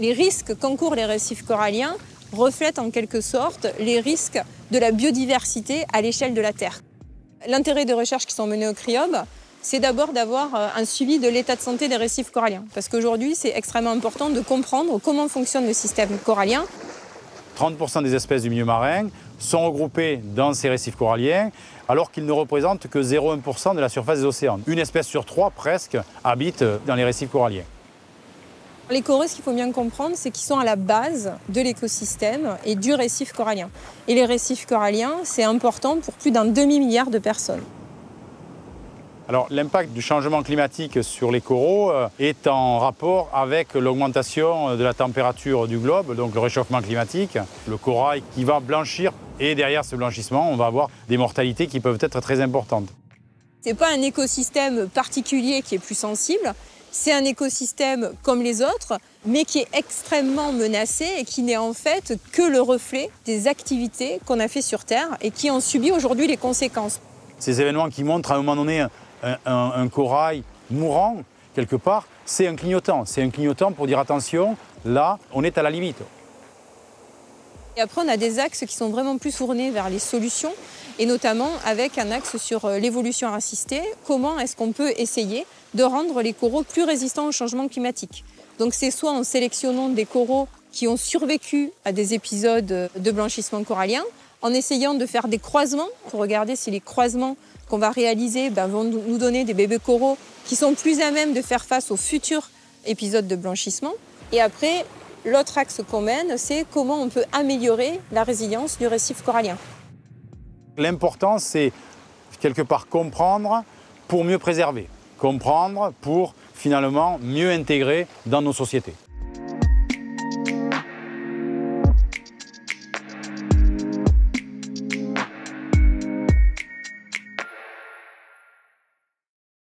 Les risques qu'encourent les récifs coralliens reflètent en quelque sorte les risques de la biodiversité à l'échelle de la Terre. L'intérêt des recherches qui sont menées au CRIOB, c'est d'abord d'avoir un suivi de l'état de santé des récifs coralliens. Parce qu'aujourd'hui, c'est extrêmement important de comprendre comment fonctionne le système corallien. 30% des espèces du milieu marin sont regroupées dans ces récifs coralliens, alors qu'ils ne représentent que 0,1% de la surface des océans. Une espèce sur 3, presque, habite dans les récifs coralliens. Les coraux, ce qu'il faut bien comprendre, c'est qu'ils sont à la base de l'écosystème et du récif corallien. Et les récifs coralliens, c'est important pour plus d'un demi-milliard de personnes. Alors, l'impact du changement climatique sur les coraux est en rapport avec l'augmentation de la température du globe, donc le réchauffement climatique, le corail qui va blanchir. Et derrière ce blanchissement, on va avoir des mortalités qui peuvent être très importantes. Ce n'est pas un écosystème particulier qui est plus sensible, c'est un écosystème comme les autres, mais qui est extrêmement menacé et qui n'est en fait que le reflet des activités qu'on a fait sur Terre et qui en subit aujourd'hui les conséquences. Ces événements qui montrent à un moment donné un corail mourant, quelque part, c'est un clignotant. C'est un clignotant pour dire attention, là, on est à la limite. Et après, on a des axes qui sont vraiment plus tournés vers les solutions, et notamment avec un axe sur l'évolution assistée. Comment est-ce qu'on peut essayer de rendre les coraux plus résistants au changement climatique? Donc c'est soit en sélectionnant des coraux qui ont survécu à des épisodes de blanchissement corallien, en essayant de faire des croisements pour regarder si les croisements qu'on va réaliser vont nous donner des bébés coraux qui sont plus à même de faire face aux futurs épisodes de blanchissement. Et après, l'autre axe qu'on mène, c'est comment on peut améliorer la résilience du récif corallien. L'important, c'est quelque part comprendre pour mieux préserver, comprendre pour finalement mieux intégrer dans nos sociétés.